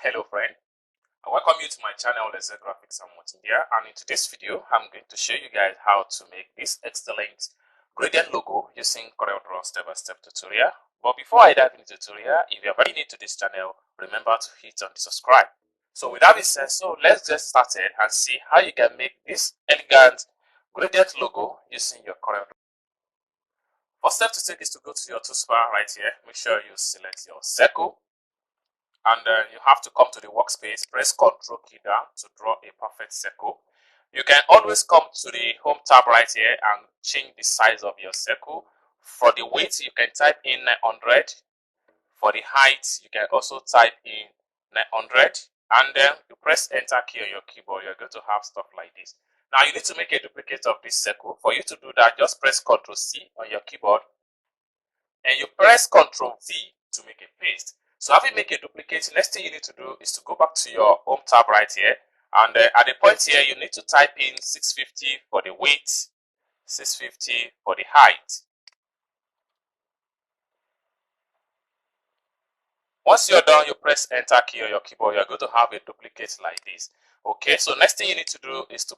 Hello friend, I welcome you to my channel Let's Say Graphics. I'm Martin here, and in today's video I'm going to show you guys how to make this excellent gradient logo using corelDRAW step-by-step tutorial. But before I dive into the tutorial, if you're very new to this channel, remember to hit on the subscribe. So with that being said, let's get started and see how you can make this elegant gradient logo using your corelDRAW. First step to take is to go to your toolbar right here. Make sure you select your circle. And you have to come to the workspace, press Ctrl key down to draw a perfect circle. You can always come to the home tab right here and change the size of your circle. For the weight, you can type in 900. For the height, you can also type in 900. And then you press Enter key on your keyboard, you're going to have stuff like this. Now you need to make a duplicate of this circle. For you to do that, just press Ctrl C on your keyboard. And you press Ctrl V to make a paste. So having made a duplicate, next thing you need to do is to go back to your home tab right here, and at the point here you need to type in 650 for the weight, 650 for the height. Once you're done, you press Enter key on your keyboard, you're going to have a duplicate like this. Okay, so next thing you need to do is to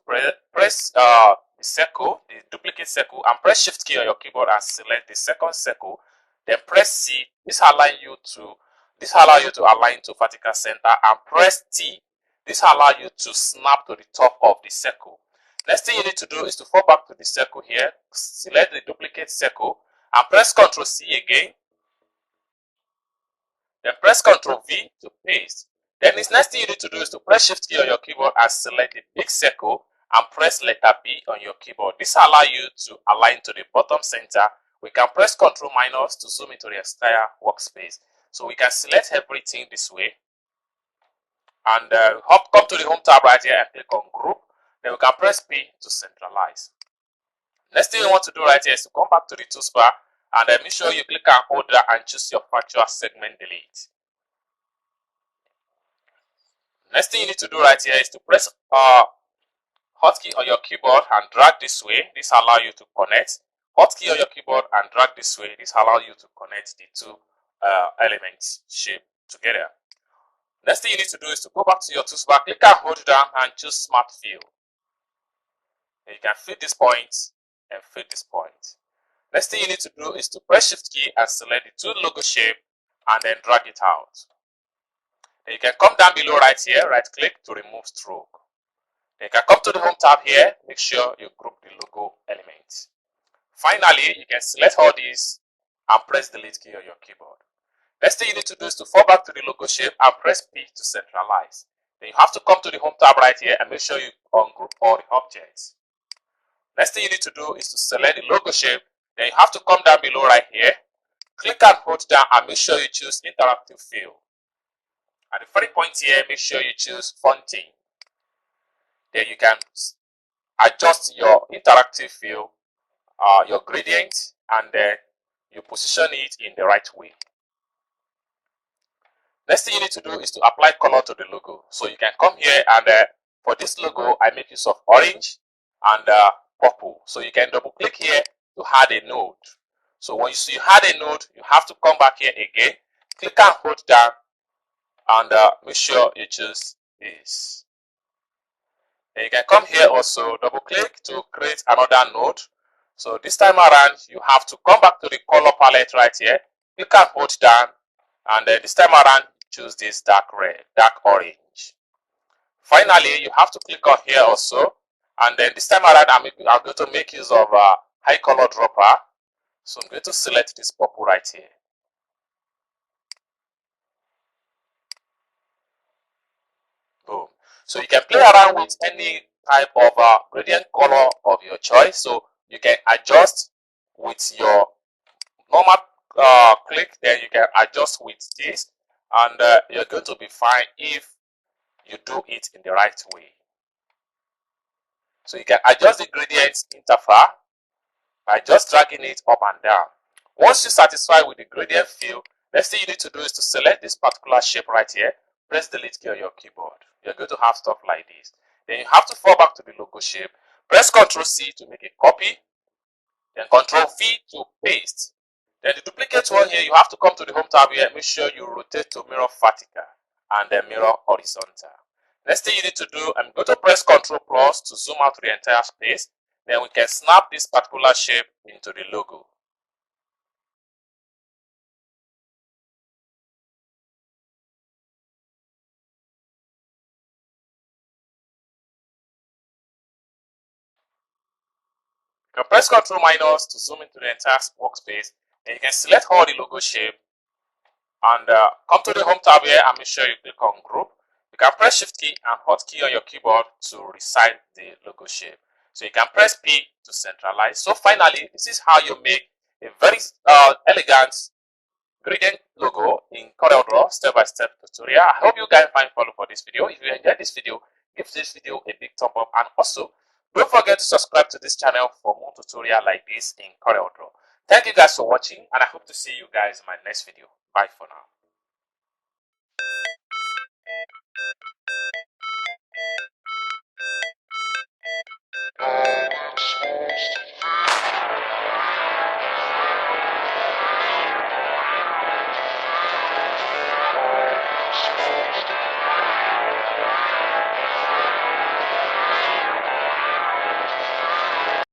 press the circle, the duplicate circle, and press Shift key on your keyboard and select the second circle. Then press C. This allows you to align to vertical center, and press T. This allows you to snap to the top of the circle. Next thing you need to do is to fall back to the circle here, select the duplicate circle, and press Ctrl C again. Then press Ctrl V to paste. Then the next thing you need to do is to press Shift key on your keyboard and select the big circle and press letter B on your keyboard. This allows you to align to the bottom center. We can press Ctrl minus to zoom into the entire workspace. So we can select everything this way. And come to the home tab right here and click on group. Then we can press P to centralize. Next thing you want to do right here is to come back to the toolbar and make sure you click on hold down and choose your virtual segment delete. Next thing you need to do right here is to press hotkey on your keyboard and drag this way. This allows you to connect. Hotkey on your keyboard and drag this way. This allows you to connect the two elements shape together. Next thing you need to do is to go back to your toolbar, click and hold down and choose Smart Fill. And you can fill this point and fill this point. Next thing you need to do is to press Shift key and select the two logo shape and then drag it out. Then you can come down below right here, right click to remove stroke. Then you can come to the home tab here, make sure you group the logo elements. Finally, you can select all these and press Delete key on your keyboard. Next thing you need to do is to fall back to the logo shape and press P to centralize. Then you have to come to the home tab right here and make sure you ungroup all the objects. Next thing you need to do is to select the logo shape. Then you have to come down below right here, click and hold down and make sure you choose interactive fill. At the very point here, make sure you choose fonting. Then you can adjust your interactive fill, your gradient, and then you position it in the right way. Next thing you need to do is to apply color to the logo. So you can come here and for this logo, I make use of orange and purple. So you can double click here to add a node. So when you add a node, you have to come back here again, click and hold down, and make sure you choose this. And you can come here also, double click to create another node. So this time around, you have to come back to the color palette right here, click and hold down, and then this time around, choose this dark red, dark orange. Finally, you have to click on here also, and then this time around, I'm going to make use of high color dropper. So I'm going to select this purple right here. Boom. So you can play around with any type of gradient color of your choice. So you can adjust with your normal click, then you can adjust with this, and you're going to be fine if you do it in the right way. So you can adjust the gradient interval by just dragging it up and down. Once you're satisfied with the gradient fill, next thing you need to do is to select this particular shape right here, press Delete key on your keyboard. You're going to have stuff like this. Then you have to fall back to the logo shape, press Ctrl C to make a copy, then Ctrl V to paste. Then the duplicate one here, you have to come to the home tab here, make sure you rotate to mirror vertical. and then mirror horizontal. Next thing you need to do, I'm going to press Ctrl plus to zoom out the entire space. Then we can snap this particular shape into the logo. You can press Ctrl minus to zoom into the entire workspace. Then you can select all the logo shape and come to the home tab here and make sure you click on group. You can press shift key and hotkey on your keyboard to resize the logo shape. So you can press P to centralize. So finally, this is how you make a very elegant gradient logo in corelDRAW step-by-step tutorial. I hope you guys find follow for this video. If you enjoyed this video, give this video a big thumb up, and also don't forget to subscribe to this channel for more tutorial like this in corelDRAW. Thank you guys for watching, and I hope to see you guys in my next video. Bye for now.